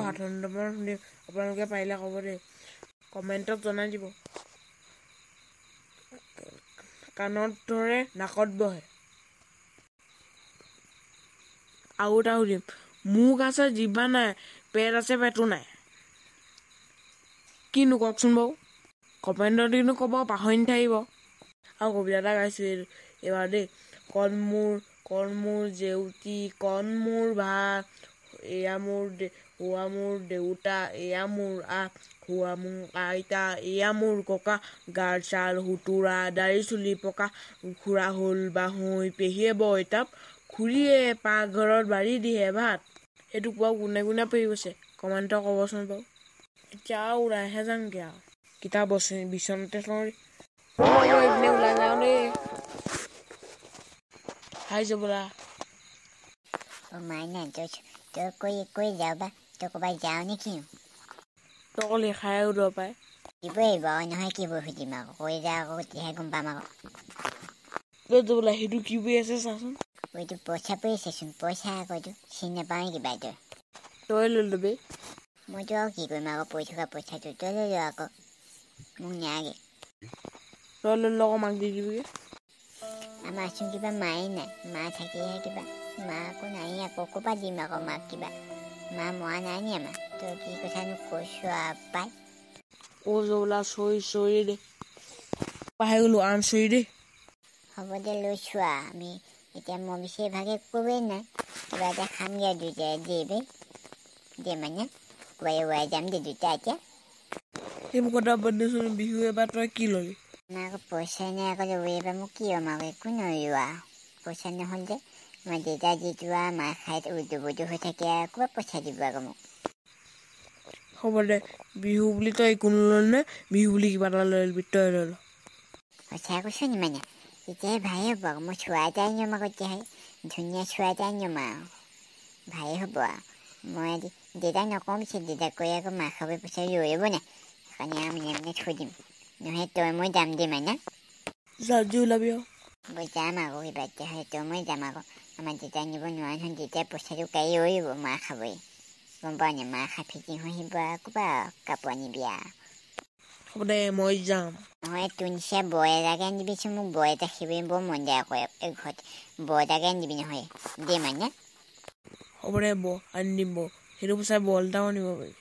সাধাৰণভাৱে শুনিম আপোনালোকে পাৰিলে ক'ব দেই কমেণ্টত জনাই দিব কাণত ধৰে নাকত বহে আৰু এটা সুধিম মুখ আছে জিভা নাই পেট আছে পেটো নাই কিনো কওকচোন বাৰু কমেণ্টত কিন্তু ক'ব পাহৰি নাথাকিব আৰু কবিতা এটা গাইছোঁ এইবাৰ দেই কণ মোৰ জেউতি কণ মোৰ ভাত এয়া মোৰ হোৱা মোৰ দেউতা এয়া মোৰ হোৱা মোৰ আইতা এয়া মোৰ ককা গাৰ ছাল সুতুৰা দাড়ি চুলি পকা খুৰা হ'ল বাহুই পেহীয়ে বইতাপ খুৰীয়ে পাকঘৰত বাঢ়ি দিয়ে ভাত সেইটো কোৱা কোনে কোনে পঢ়ি গৈছে কমেণ্টত ক'বচোন বাৰু এতিয়া আৰু ওলাইহে যামগৈ আৰু কিতাপ বিচনাতে থওঁ এইপিনে ওলাই যাওঁ দেই হাই যাবলা মাইনা তই কৈ যাওঁ বা তই ক'ৰবাত যাওঁ নেকি তই অকল লেখাই উদৰ পায় দিবই বাৰু নহয় কি বৈ সুধিম আকৌ কৈ যা আকৌ তেতিয়াহে গম পাম আকৌ তই যাবলা সেইটো কি বৈ আছে চাচোন এইটো পইচা পৰি আছেচোন পইচা আকৌ এইটো চিনি নাপাওঁ কিবা তই লৈ ল'বি মইতো আৰু কি কৰিম আকৌ পৰি থকা পইচাটো তই লৈ ল আকৌ মোক নিয়াগে তই লৈ আকৌ মাক দি দিবিগৈ আমাৰচোন কিবা মায়ে নাই মা থাকিহে কিবা মা আকৌ নাই আকৌ ক'ৰপৰা দিম আকৌ মাক কিবা মা মৰা নাই নি আমাৰ তই কি কথানো কৈছোঁ পাই যাবলা চৰি দে পাহৰি গ'লো চৰি দেই হ'ব দে লৈছোঁ আমি এতিয়া মই বিচাৰি ভাগে ক'বেই নাই কিবা এটা খামগৈ দুইটাই দে মানে ওৱাই যাম দে দুইটা এতিয়া সেইবোৰ কথা বাদ দেচোন বিহু এবাৰ তই কি ল'লি আমাৰ আকৌ পইচা নাই আকৌ এবাৰ মোক কি হ'ম আকৌ একো নোৱাৰিলোঁ পইচা নহ'ল যে আমাৰ দেউতা যিটো মাৰ খাই উদু হৈ থাকে ক'ৰবাত পইচা দিব আকৌ মোক হ'ব দে বিহু বুলি তই একো নল'লি নে বিহু বুলি কিবা এটা লৈ ল'বি তই লৈ ল সঁচা কৈছোঁ নি মানে তেতিয়াহে ভাই হ'ব আকৌ মই চোৱা এটাই নিয়ম আকৌ তেতিয়াহে ধুনীয়া চোৱা এটাই নিয়ম আৰু ভাই হ'ব মই দেউতাক নকওঁ পিছে দেউতাক কৈ আকৌ মাৰ খাব পইচা লৈ আহিব নাই সেইকাৰণে আমি মানে থৈ দিম নহয় তই মই যাম দেই মানে যাবি ওলাবি আৰু যাম আকৌ কিবা তেতিয়াহ'লে তই মই যাম আকৌ আমাৰ দেউতাই নিব নোৱাৰে নহয় দেউতাই পইচাটো কাঢ়ি আহিব মাৰ খাবই গম পাওঁ নে মাৰ খাই ফিটিং হৈ আহিব ক'বা কাপোৰ আনিবি হ'ব দে মই যাম নহয় তোৰ নিচিনা বয় এটাকে আনিবিচোন মোক বয় এটা শিকিবলৈ বৰ মন যায় আকৌ ঘৰত বয় এটাকে আনিবি নহয় দেই মানে হ'ব দে আনি দিম সেইটো পইচাই বল এটাও আনিব পাৰি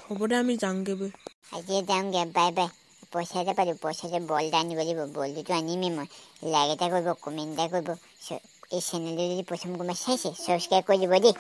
হ'ব দে আমি যাওঁগৈ বৈ আজিয়ে যাওঁগৈ বাই পইচা এটা পালোঁ পইচাতে বল এটা আনিব লাগিব বলটোতো আনিমেই মই লাইক এটা কৰিব কমেণ্ট এটা কৰিব এই চেনেলটো যদি প্ৰথম কোনোবাই চাইছে ছাবস্ক্ৰাইব কৰি দিব দেই